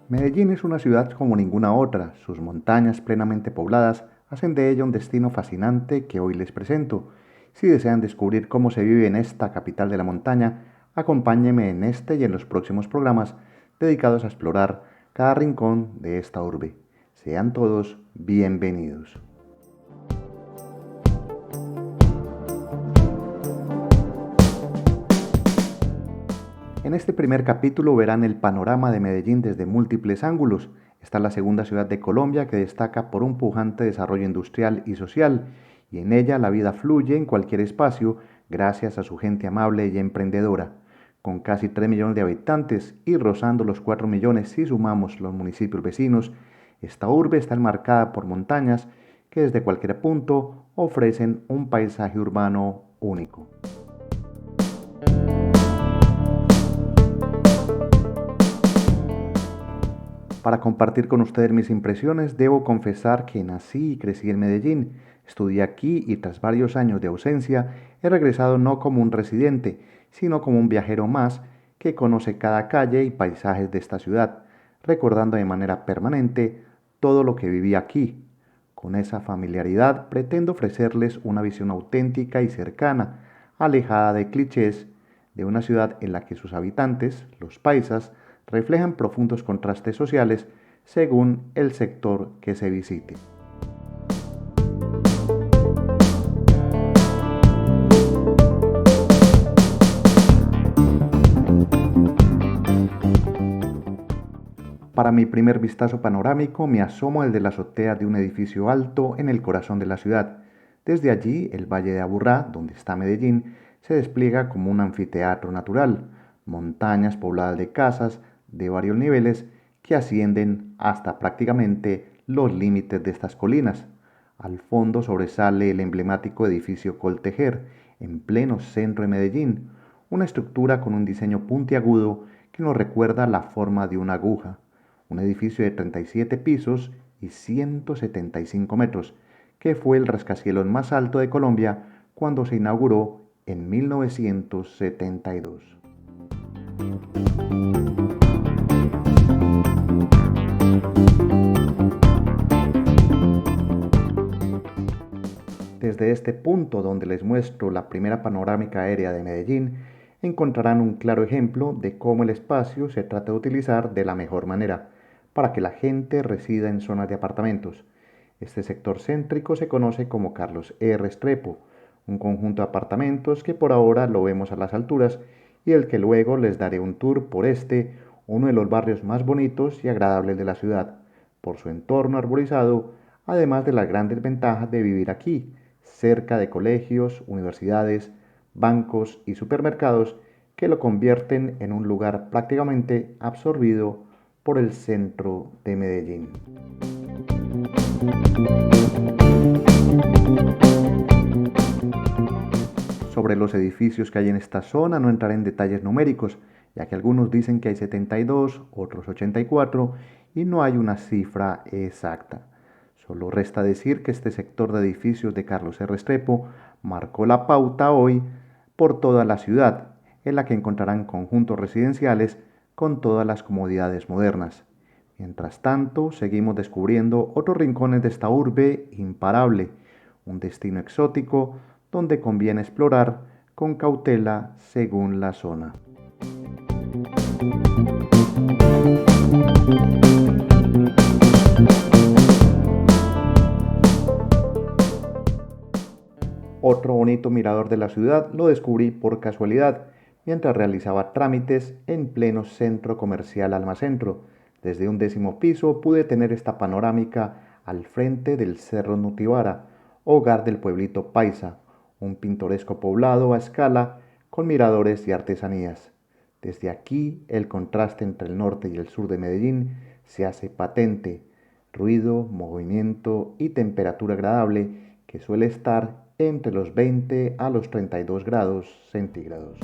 Medellín es una ciudad como ninguna otra. Sus montañas plenamente pobladas hacen de ella un destino fascinante que hoy les presento. Si desean descubrir cómo se vive en esta capital de la montaña, acompáñenme en este y en los próximos programas dedicados a explorar cada rincón de esta urbe. Sean todos bienvenidos. En este primer capítulo verán el panorama de Medellín desde múltiples ángulos. Esta es la segunda ciudad de Colombia que destaca por un pujante desarrollo industrial y social, y en ella la vida fluye en cualquier espacio gracias a su gente amable y emprendedora. Con casi 3 millones de habitantes y rozando los 4 millones si sumamos los municipios vecinos, esta urbe está enmarcada por montañas que desde cualquier punto ofrecen un paisaje urbano único. Para compartir con ustedes mis impresiones, debo confesar que nací y crecí en Medellín. Estudié aquí y tras varios años de ausencia, he regresado no como un residente, sino como un viajero más que conoce cada calle y paisajes de esta ciudad, recordando de manera permanente todo lo que viví aquí. Con esa familiaridad pretendo ofrecerles una visión auténtica y cercana, alejada de clichés, de una ciudad en la que sus habitantes, los paisas, reflejan profundos contrastes sociales según el sector que se visite. Para mi primer vistazo panorámico me asomo desde la azotea de un edificio alto en el corazón de la ciudad. Desde allí, el Valle de Aburrá, donde está Medellín, se despliega como un anfiteatro natural, montañas pobladas de casas de varios niveles que ascienden hasta prácticamente los límites de estas colinas. Al fondo sobresale el emblemático edificio Coltejer, en pleno centro de Medellín, una estructura con un diseño puntiagudo que nos recuerda la forma de una aguja, un edificio de 37 pisos y 175 metros, que fue el rascacielos más alto de Colombia cuando se inauguró en 1972. Desde este punto donde les muestro la primera panorámica aérea de Medellín, encontrarán un claro ejemplo de cómo el espacio se trata de utilizar de la mejor manera para que la gente resida en zonas de apartamentos. Este sector céntrico se conoce como Carlos E. Restrepo, un conjunto de apartamentos que por ahora lo vemos a las alturas y del que luego les daré un tour por uno de los barrios más bonitos y agradables de la ciudad, por su entorno arborizado, además de las grandes ventajas de vivir aquí, cerca de colegios, universidades, bancos y supermercados que lo convierten en un lugar prácticamente absorbido por el centro de Medellín. Sobre los edificios que hay en esta zona no entraré en detalles numéricos, ya que algunos dicen que hay 72, otros 84 y no hay una cifra exacta. Solo resta decir que este sector de edificios de Carlos R. Restrepo marcó la pauta hoy por toda la ciudad, en la que encontrarán conjuntos residenciales con todas las comodidades modernas. Mientras tanto, seguimos descubriendo otros rincones de esta urbe imparable, un destino exótico donde conviene explorar con cautela según la zona. Otro bonito mirador de la ciudad lo descubrí por casualidad mientras realizaba trámites en pleno centro comercial Almacentro. Desde un 10º piso pude tener esta panorámica al frente del Cerro Nutibara, hogar del pueblito Paisa, un pintoresco poblado a escala con miradores y artesanías. Desde aquí el contraste entre el norte y el sur de Medellín se hace patente. Ruido, movimiento y temperatura agradable que suele estar entre los 20 a los 32 grados centígrados.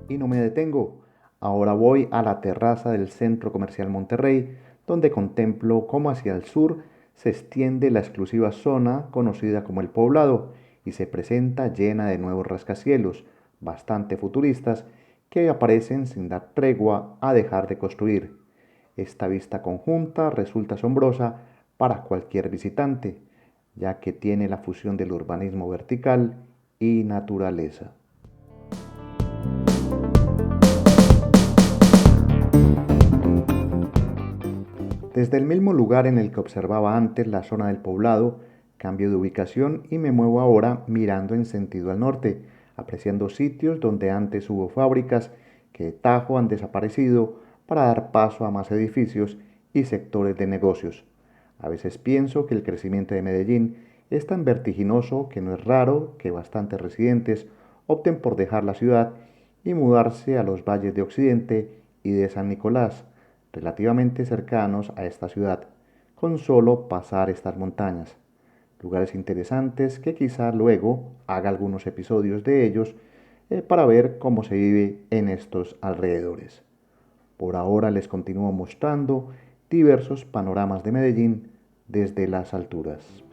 Y no me detengo. Ahora voy a la terraza del Centro Comercial Monterrey, donde contemplo cómo hacia el sur se extiende la exclusiva zona conocida como El Poblado y se presenta llena de nuevos rascacielos, bastante futuristas, que aparecen sin dar tregua a dejar de construir. Esta vista conjunta resulta asombrosa para cualquier visitante, ya que tiene la fusión del urbanismo vertical y naturaleza. Desde el mismo lugar en el que observaba antes la zona del poblado, cambio de ubicación y me muevo ahora mirando en sentido al norte, apreciando sitios donde antes hubo fábricas que de tajo han desaparecido para dar paso a más edificios y sectores de negocios. A veces pienso que el crecimiento de Medellín es tan vertiginoso que no es raro que bastantes residentes opten por dejar la ciudad y mudarse a los valles de Occidente y de San Nicolás, relativamente cercanos a esta ciudad, con solo pasar estas montañas. Lugares interesantes que quizá luego haga algunos episodios de ellos para ver cómo se vive en estos alrededores. Por ahora les continúo mostrando diversos panoramas de Medellín desde las alturas.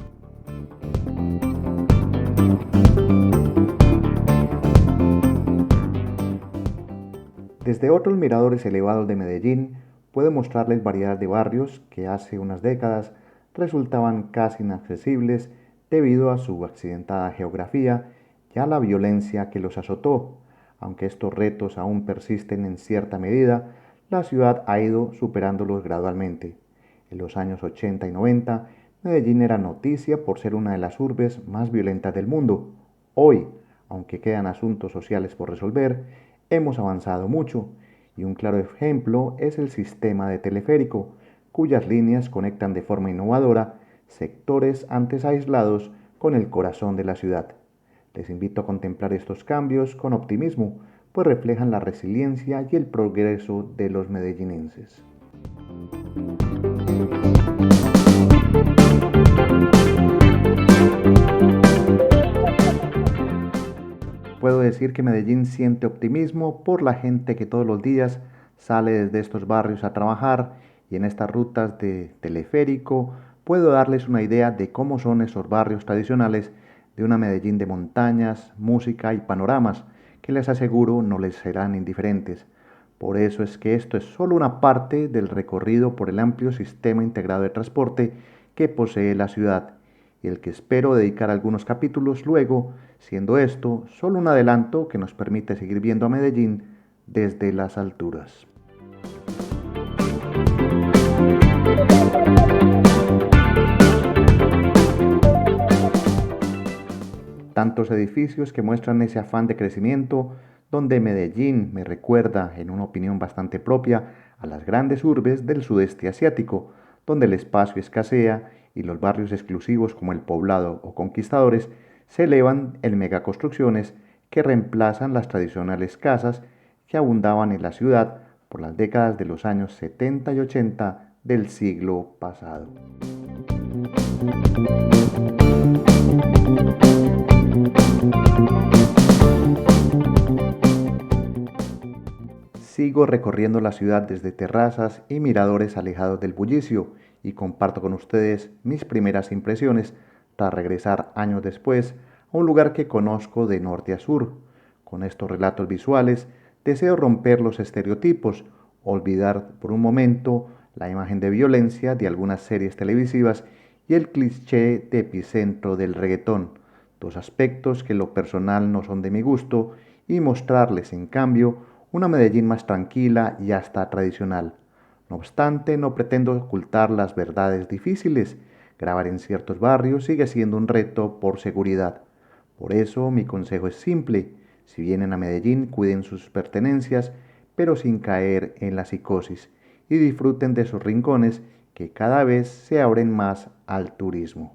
Desde otros miradores elevados de Medellín puedo mostrarles variedad de barrios que hace unas décadas resultaban casi inaccesibles debido a su accidentada geografía y a la violencia que los azotó. Aunque estos retos aún persisten en cierta medida, la ciudad ha ido superándolos gradualmente. En los años 80 y 90, Medellín era noticia por ser una de las urbes más violentas del mundo. Hoy, aunque quedan asuntos sociales por resolver, hemos avanzado mucho, y un claro ejemplo es el sistema de teleférico, cuyas líneas conectan de forma innovadora sectores antes aislados con el corazón de la ciudad. Les invito a contemplar estos cambios con optimismo, pues reflejan la resiliencia y el progreso de los medellinenses. Puedo decir que Medellín siente optimismo por la gente que todos los días sale desde estos barrios a trabajar, y en estas rutas de teleférico puedo darles una idea de cómo son esos barrios tradicionales de una Medellín de montañas, música y panoramas que les aseguro no les serán indiferentes. Por eso es que esto es solo una parte del recorrido por el amplio sistema integrado de transporte que posee la ciudad, y el que espero dedicar algunos capítulos luego, siendo esto solo un adelanto que nos permite seguir viendo a Medellín desde las alturas. Tantos edificios que muestran ese afán de crecimiento, donde Medellín me recuerda, en una opinión bastante propia, a las grandes urbes del sudeste asiático, donde el espacio escasea y los barrios exclusivos como el Poblado o Conquistadores se elevan en megaconstrucciones que reemplazan las tradicionales casas que abundaban en la ciudad por las décadas de los años 70 y 80 del siglo pasado. Sigo recorriendo la ciudad desde terrazas y miradores alejados del bullicio y comparto con ustedes mis primeras impresiones tras regresar años después a un lugar que conozco de norte a sur. Con estos relatos visuales deseo romper los estereotipos, olvidar por un momento la imagen de violencia de algunas series televisivas y el cliché de epicentro del reggaetón, dos aspectos que en lo personal no son de mi gusto, y mostrarles en cambio una Medellín más tranquila y hasta tradicional. No obstante, no pretendo ocultar las verdades difíciles. Grabar en ciertos barrios sigue siendo un reto por seguridad. Por eso mi consejo es simple: si vienen a Medellín, cuiden sus pertenencias, pero sin caer en la psicosis, y disfruten de esos rincones que cada vez se abren más al turismo.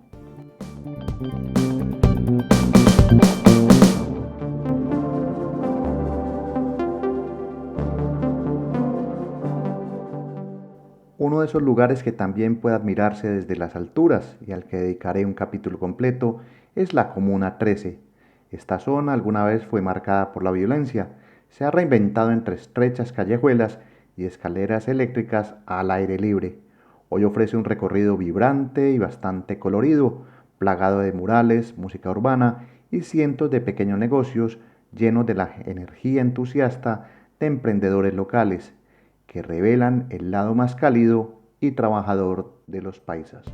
Uno de esos lugares que también puede admirarse desde las alturas y al que dedicaré un capítulo completo es la Comuna 13. Esta zona alguna vez fue marcada por la violencia. Se ha reinventado entre estrechas callejuelas y escaleras eléctricas al aire libre. Hoy ofrece un recorrido vibrante y bastante colorido, plagado de murales, música urbana y cientos de pequeños negocios llenos de la energía entusiasta de emprendedores locales que revelan el lado más cálido y trabajador de los paisas.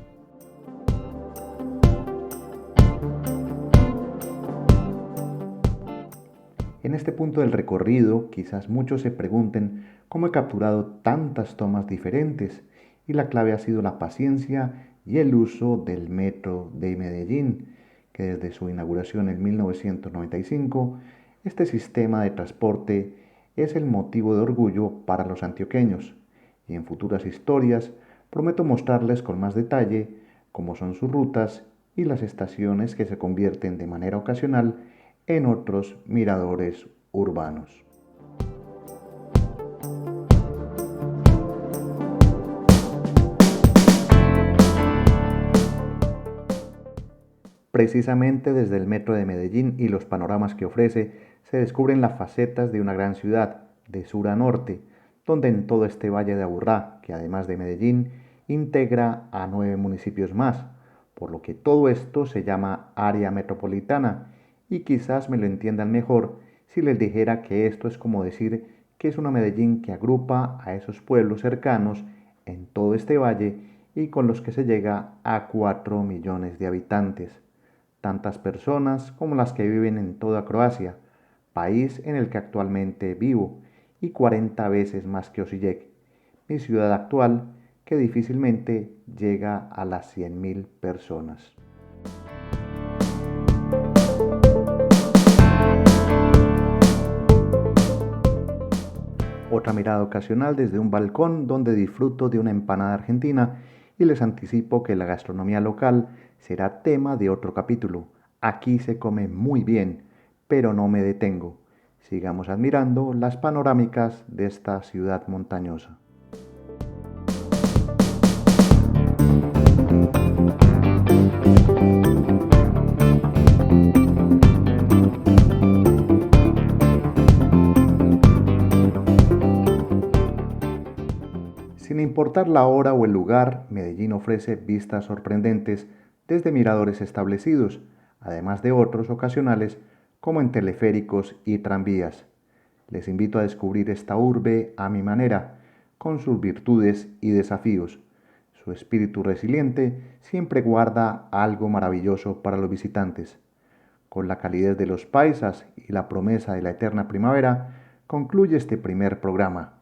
En este punto del recorrido, quizás muchos se pregunten cómo he capturado tantas tomas diferentes, y la clave ha sido la paciencia y el uso del metro de Medellín, que desde su inauguración en 1995, este sistema de transporte es el motivo de orgullo para los antioqueños, y en futuras historias prometo mostrarles con más detalle cómo son sus rutas y las estaciones que se convierten de manera ocasional en otros miradores urbanos. Precisamente desde el metro de Medellín y los panoramas que ofrece, se descubren las facetas de una gran ciudad, de sur a norte, donde en todo este valle de Aburrá, que además de Medellín, integra a 9 municipios más, por lo que todo esto se llama área metropolitana, y quizás me lo entiendan mejor si les dijera que esto es como decir que es una Medellín que agrupa a esos pueblos cercanos en todo este valle y con los que se llega a 4 millones de habitantes, tantas personas como las que viven en toda Croacia, país en el que actualmente vivo, y 40 veces más que Osijek, mi ciudad actual, que difícilmente llega a las 100.000 personas. Otra mirada ocasional desde un balcón donde disfruto de una empanada argentina, y les anticipo que la gastronomía local será tema de otro capítulo. Aquí se come muy bien, pero no me detengo. Sigamos admirando las panorámicas de esta ciudad montañosa. Sin importar la hora o el lugar, Medellín ofrece vistas sorprendentes desde miradores establecidos, además de otros ocasionales como en teleféricos y tranvías. Les invito a descubrir esta urbe a mi manera, con sus virtudes y desafíos. Su espíritu resiliente siempre guarda algo maravilloso para los visitantes. Con la calidez de los paisas y la promesa de la eterna primavera, concluye este primer programa.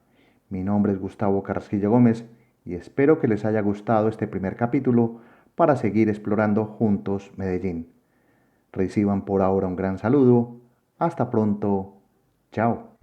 Mi nombre es Gustavo Carrasquilla Gómez y espero que les haya gustado este primer capítulo para seguir explorando juntos Medellín. Reciban por ahora un gran saludo. Hasta pronto. Chao.